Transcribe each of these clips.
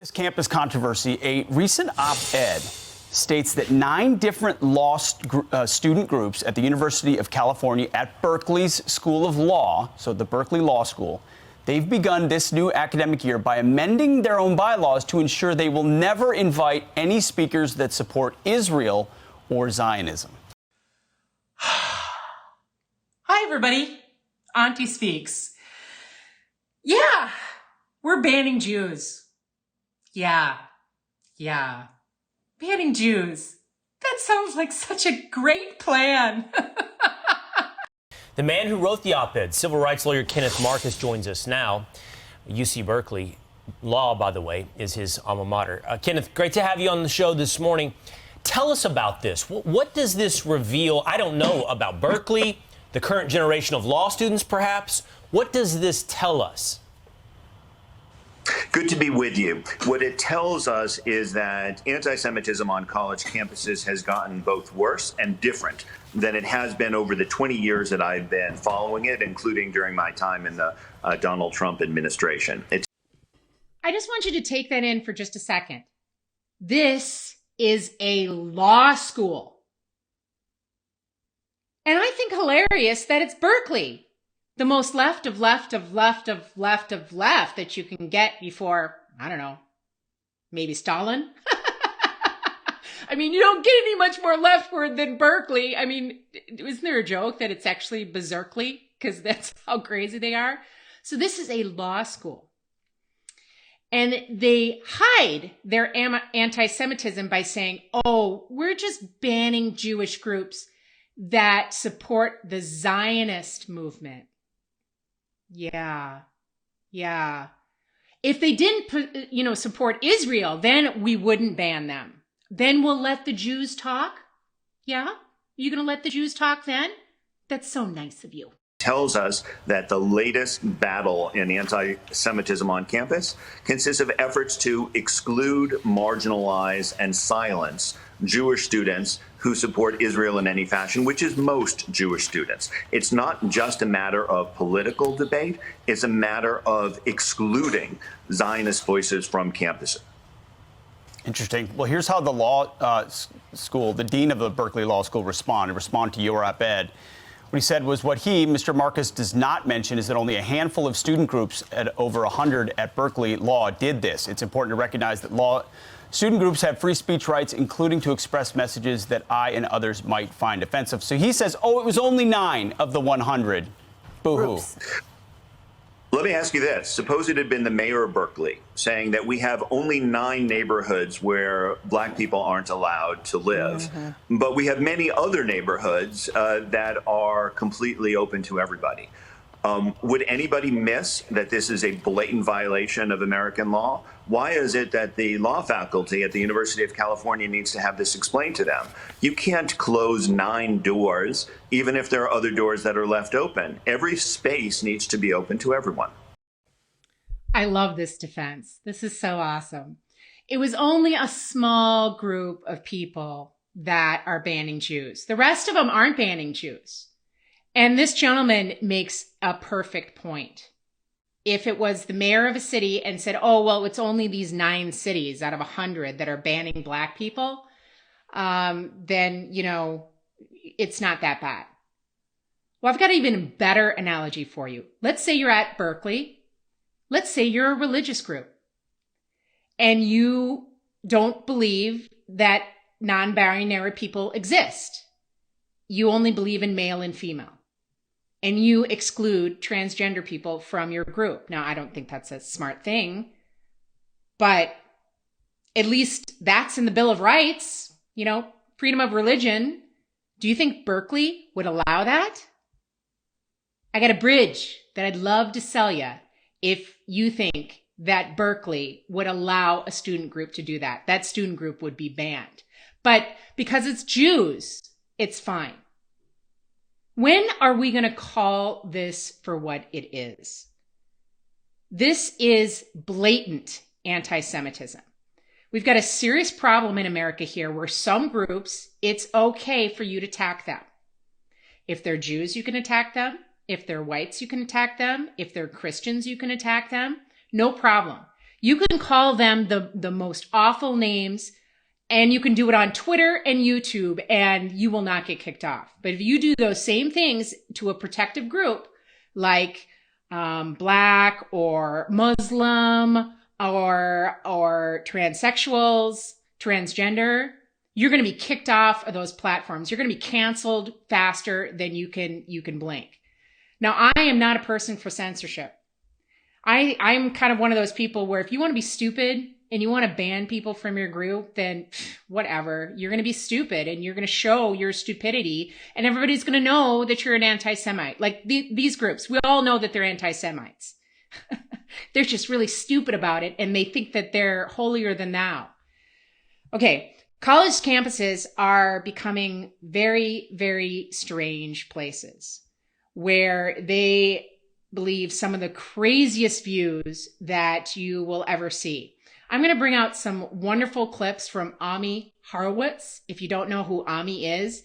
This campus controversy, a recent op-ed states that 9 different student groups at the University of California at Berkeley's School of Law, so the Berkeley Law School, they've begun this new academic year by amending their own bylaws to ensure they will never invite any speakers that support Israel or Zionism. Hi, everybody. Auntie speaks. Yeah, we're banning Jews. Yeah. Banning Jews. That sounds like such a great plan. The man who wrote the op-ed, civil rights lawyer Kenneth Marcus, joins us now. UC Berkeley Law, by the way, is his alma mater. Kenneth, great to have you on the show this morning. Tell us about this. What does this reveal? I don't know about Berkeley, the current generation of law students, perhaps. What does this tell us? Good to be with you. What it tells us is that anti-Semitism on college campuses has gotten both worse and different than it has been over the 20 years that I've been following it, including during my time in the Donald Trump administration. I just want you to take that in for just a second. This is a law school. And I think hilarious that it's Berkeley. The most left of left of left of left of left that you can get before, I don't know, maybe Stalin. I mean, you don't get any much more leftward than Berkeley. I mean, isn't there a joke that it's actually Berkeley? Because that's how crazy they are. So this is a law school. And they hide their anti-Semitism by saying, oh, we're just banning Jewish groups that support the Zionist movement. Yeah. If they didn't, support Israel, then we wouldn't ban them. Then we'll let the Jews talk. Yeah? You gonna let the Jews talk then? That's so nice of you. Tells us that the latest battle in anti-Semitism on campus consists of efforts to exclude, marginalize, and silence Jewish students who support Israel in any fashion, which is most Jewish students. It's not just a matter of political debate, it's a matter of excluding Zionist voices from campuses. Interesting. Well, here's how the law school, the dean of the Berkeley Law School, responded to your op-ed. What he said was what Mr. Marcus, does not mention is that only a handful of student groups at over 100 at Berkeley Law did this. It's important to recognize that student groups have free speech rights, including to express messages that I and others might find offensive. So he says, oh, it was only 9 of the 100. Boo-hoo. Let me ask you this. Suppose it had been the mayor of Berkeley saying that we have only 9 neighborhoods where black people aren't allowed to live, but we have many other neighborhoods that are completely open to everybody. Would anybody miss that this is a blatant violation of American law? Why is it that the law faculty at the University of California needs to have this explained to them? You can't close 9 doors, even if there are other doors that are left open. Every space needs to be open to everyone. I love this defense. This is so awesome. It was only a small group of people that are banning Jews. The rest of them aren't banning Jews. And this gentleman makes a perfect point. If it was the mayor of a city and said, oh, well, it's only these 9 cities out of 100 that are banning black people, then, it's not that bad. Well, I've got an even better analogy for you. Let's say you're at Berkeley. Let's say you're a religious group and you don't believe that non-binary people exist. You only believe in male and female. And you exclude transgender people from your group. Now, I don't think that's a smart thing, but at least that's in the Bill of Rights, freedom of religion. Do you think Berkeley would allow that? I got a bridge that I'd love to sell you if you think that Berkeley would allow a student group to do that. That student group would be banned. But because it's Jews, it's fine. When are we going to call this for what it is? This is blatant anti-Semitism. We've got a serious problem in America here where some groups, it's okay for you to attack them. If they're Jews, you can attack them. If they're whites, you can attack them. If they're Christians, you can attack them. No problem. You can call them the most awful names, and you can do it on Twitter and YouTube, and you will not get kicked off. But if you do those same things to a protective group like Black or Muslim or transsexuals, transgender, you're going to be kicked off of those platforms. You're going to be canceled faster than you can blink. Now, I am not a person for censorship. I'm kind of one of those people where if you want to be stupid and you want to ban people from your group, then whatever. You're going to be stupid and you're going to show your stupidity, and everybody's going to know that you're an anti-Semite. Like these groups, we all know that they're anti-Semites. They're just really stupid about it, and they think that they're holier than thou. Okay, college campuses are becoming very, very strange places where they believe some of the craziest views that you will ever see. I'm going to bring out some wonderful clips from Auntie Horowitz. If you don't know who Auntie is,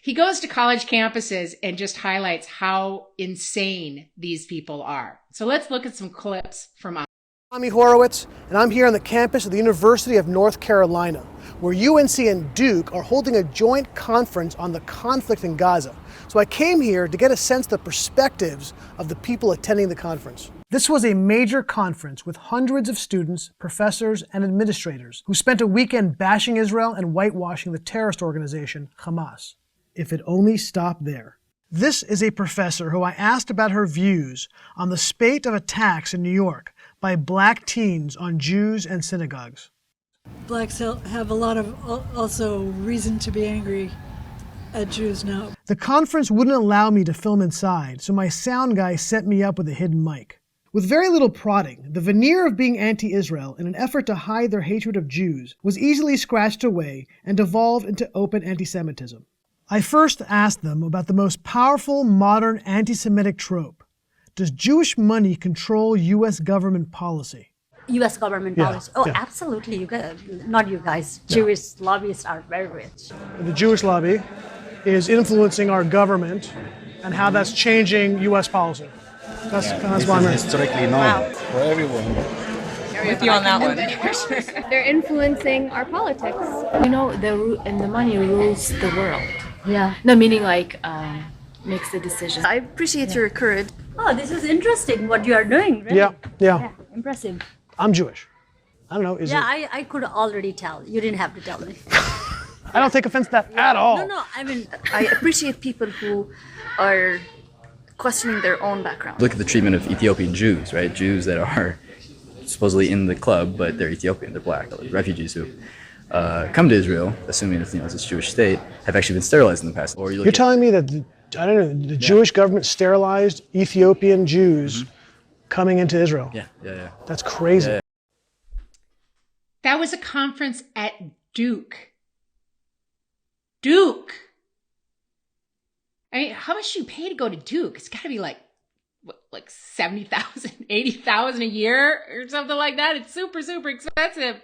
he goes to college campuses and just highlights how insane these people are. So let's look at some clips from Auntie. I'm Horowitz, and I'm here on the campus of the University of North Carolina, where UNC and Duke are holding a joint conference on the conflict in Gaza. So I came here to get a sense of the perspectives of the people attending the conference. This was a major conference with hundreds of students, professors, and administrators who spent a weekend bashing Israel and whitewashing the terrorist organization Hamas. If it only stopped there. This is a professor who I asked about her views on the spate of attacks in New York by Black teens on Jews and synagogues. Blacks have a lot of also reason to be angry at Jews now. The conference wouldn't allow me to film inside, so my sound guy set me up with a hidden mic. With very little prodding, the veneer of being anti-Israel in an effort to hide their hatred of Jews was easily scratched away and devolved into open anti-Semitism. I first asked them about the most powerful modern anti-Semitic trope. Does Jewish money control U.S. government policy? U.S. government policy? Oh, absolutely. You guys, not you guys. Jewish lobbyists are very rich. The Jewish lobby is influencing our government and how that's changing U.S. policy. That's why I'm here. Historically known for everyone. With you on that one. They're influencing our politics. You know, the money rules the world. Yeah. No, meaning like makes the decision. I appreciate your courage. Oh, this is interesting what you are doing. Really. Yeah. Impressive. I'm Jewish. I don't know. I could already tell. You didn't have to tell me. I don't take offense to that at all. No, I mean, I appreciate people who are questioning their own background. Look at the treatment of Ethiopian Jews, right? Jews that are supposedly in the club, but they're Ethiopian, they're black. Refugees who come to Israel, assuming it's a Jewish state, have actually been sterilized in the past. Or You're telling me that the Jewish government sterilized Ethiopian Jews coming into Israel? Yeah. That's crazy. Yeah. That was a conference at Duke. Duke. I mean, how much do you pay to go to Duke? It's got to be like 70,000, 80,000 a year or something like that. It's super, super expensive.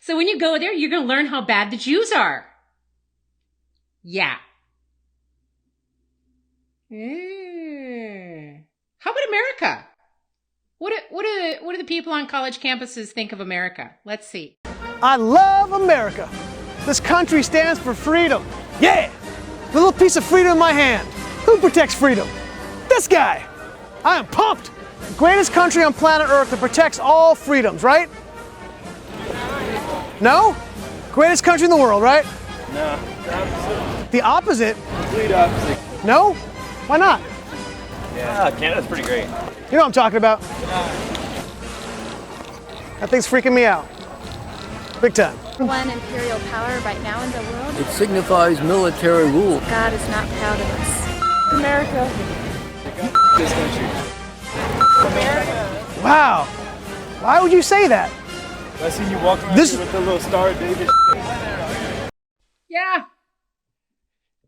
So when you go there, you're going to learn how bad the Jews are. Yeah. How about America? What do the people on college campuses think of America? Let's see. I love America. This country stands for freedom. Yeah! The little piece of freedom in my hand. Who protects freedom? This guy. I am pumped. The greatest country on planet Earth that protects all freedoms, right? No? Greatest country in the world, right? No, the opposite. complete opposite. No? Why not? Yeah, Canada's pretty great. You know what I'm talking about. That thing's freaking me out. Big time. One imperial power right now in the world. It signifies military rule. God is not proud of us. America. This country. America. Wow. Why would you say that? I seen you walking around here with the little Star of David. Yeah.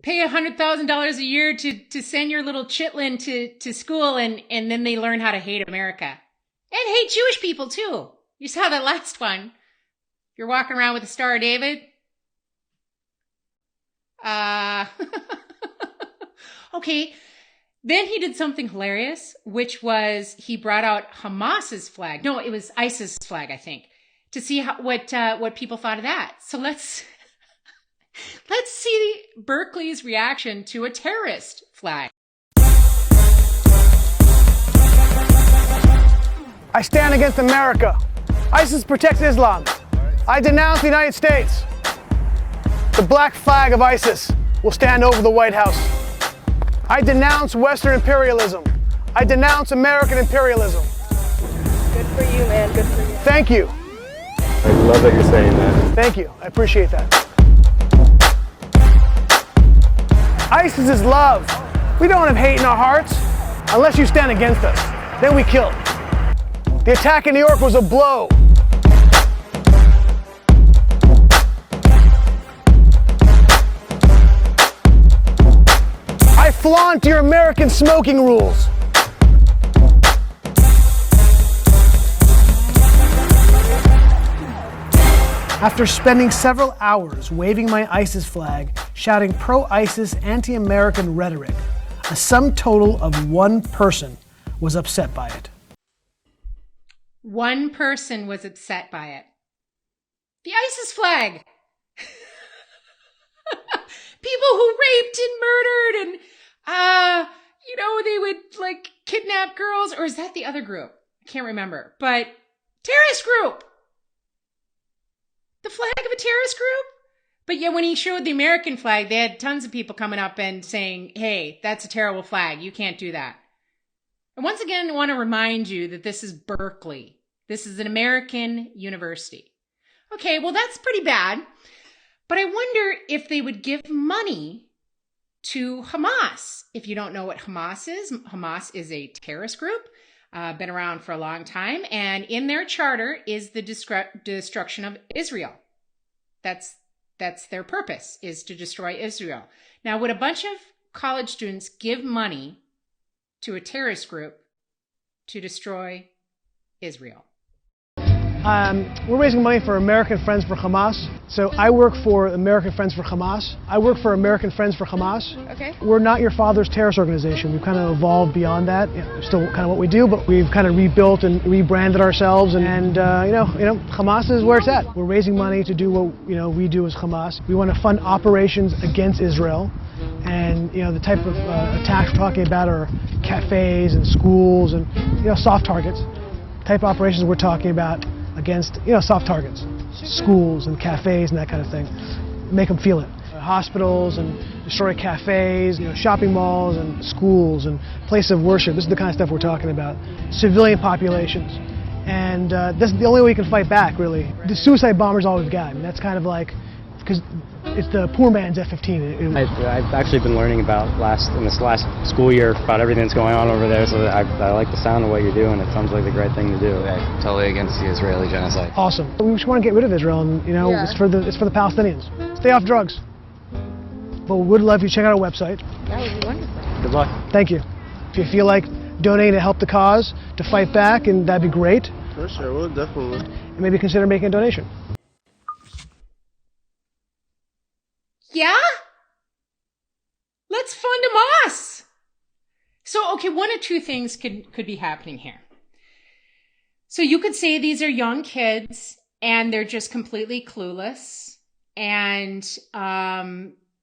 Pay $100,000 a year to send your little chitlin to school, and then they learn how to hate America. And hate Jewish people, too. You saw that last one. You're walking around with a Star of David. Okay. Then he did something hilarious, which was he brought out Hamas's flag. No, it was ISIS flag, I think, to see what people thought of that. So let's see Berkeley's reaction to a terrorist flag. I stand against America. ISIS protects Islam. I denounce the United States. The black flag of ISIS will stand over the White House. I denounce Western imperialism. I denounce American imperialism. Good for you, man. Good for you. Thank you. I love that you're saying that. Thank you. I appreciate that. ISIS is love. We don't have hate in our hearts unless you stand against us. Then we kill. The attack in New York was a blow. I flaunt your American smoking rules. After spending several hours waving my ISIS flag, shouting pro-ISIS, anti-American rhetoric, a sum total of one person was upset by it. One person was upset by it. The ISIS flag. People who raped and murdered and, they would like kidnap girls. Or is that the other group? I can't remember. But terrorist group. The flag of a terrorist group? But yeah, when he showed the American flag, they had tons of people coming up and saying, hey, that's a terrible flag. You can't do that. And once again, I want to remind you that this is Berkeley. This is an American university. Okay, well, that's pretty bad. But I wonder if they would give money to Hamas. If you don't know what Hamas is a terrorist group, been around for a long time. And in their charter is the destruction of Israel. That's their purpose, is to destroy Israel. Now, would a bunch of college students give money to a terrorist group to destroy Israel? We're raising money for American Friends for Hamas. So I work for American Friends for Hamas. I work for American Friends for Hamas. Okay. We're not your father's terrorist organization. We've kind of evolved beyond that. Still kind of what we do, but we've kind of rebuilt and rebranded ourselves. And Hamas is where it's at. We're raising money to do what we do as Hamas. We want to fund operations against Israel. And the type of attacks we're talking about are cafes and schools and soft targets. The type of operations we're talking about against soft targets, schools and cafes and that kind of thing. Make them feel it. Hospitals and destroy cafes, shopping malls and schools and places of worship. This is the kind of stuff we're talking about. Civilian populations. And this is the only way we can fight back, really. The suicide bombers all we've got. I mean, that's kind of like, because it's the poor man's F-15. I've actually been learning about in this last school year about everything that's going on over there, so I like the sound of what you're doing. It sounds like the great thing to do. Yeah, totally against the Israeli genocide. Awesome. We just want to get rid of Israel, and it's for the Palestinians. Stay off drugs. But we would love you to check out our website. That would be wonderful. Good luck. Thank you. If you feel like donating to help the cause, to fight back, and that'd be great. For sure, well, definitely. And maybe consider making a donation. Yeah? Let's fund Hamas. So, okay, one of two things could be happening here. So you could say these are young kids and they're just completely clueless and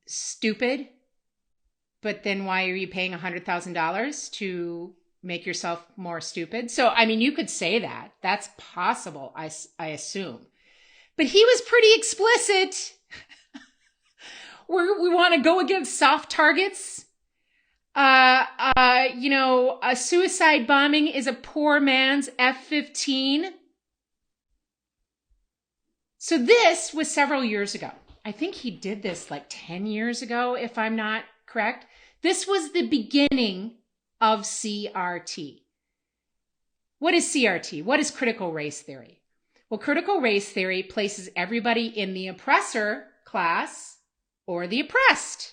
stupid. But then why are you paying $100,000 to make yourself more stupid? So, I mean, you could say that. That's possible, I assume. But he was pretty explicit. We want to go against soft targets. A suicide bombing is a poor man's F-15. So this was several years ago. I think he did this like 10 years ago, if I'm not correct. This was the beginning of CRT. What is CRT? What is critical race theory? Well, critical race theory places everybody in the oppressor class or the oppressed.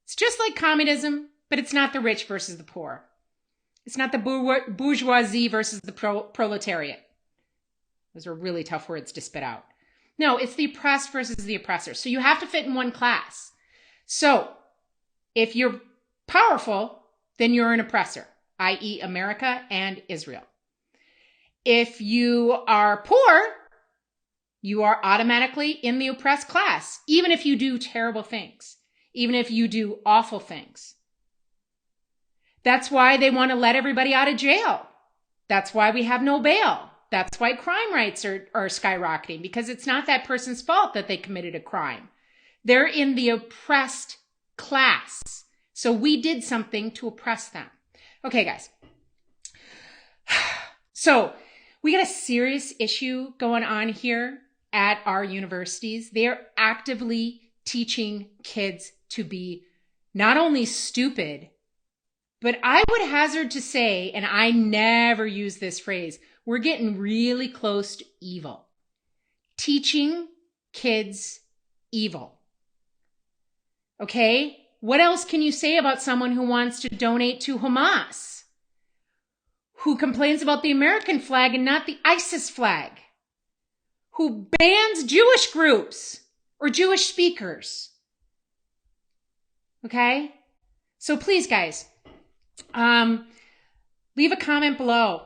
It's just like communism, but it's not the rich versus the poor. It's not the bourgeoisie versus the proletariat. Those are really tough words to spit out. No, it's the oppressed versus the oppressor. So you have to fit in one class. So if you're powerful, then you're an oppressor, i.e. America and Israel. If you are poor, you are automatically in the oppressed class, even if you do terrible things, even if you do awful things. That's why they want to let everybody out of jail. That's why we have no bail. That's why crime rates are skyrocketing, because it's not that person's fault that they committed a crime. They're in the oppressed class. So we did something to oppress them. Okay, guys. So we got a serious issue going on here at our universities. They're actively teaching kids to be not only stupid, but I would hazard to say, and I never use this phrase, we're getting really close to evil. Teaching kids evil. Okay? What else can you say about someone who wants to donate to Hamas? Who complains about the American flag and not the ISIS flag? Who bans Jewish groups or Jewish speakers? Okay? So please, guys, leave a comment below.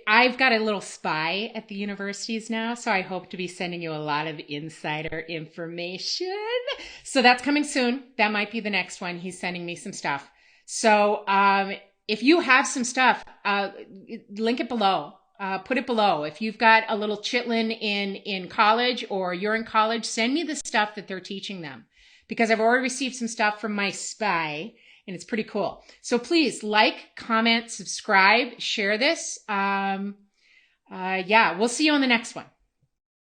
I've got a little spy at the universities now, so I hope to be sending you a lot of insider information. So that's coming soon. That might be the next one. He's sending me some stuff. So if you have some stuff, link it below. Put it below. If you've got a little chitlin in college or you're in college, send me the stuff that they're teaching them, because I've already received some stuff from my spy. And it's pretty cool. So please like, comment, subscribe, share this. Yeah, we'll see you on the next one.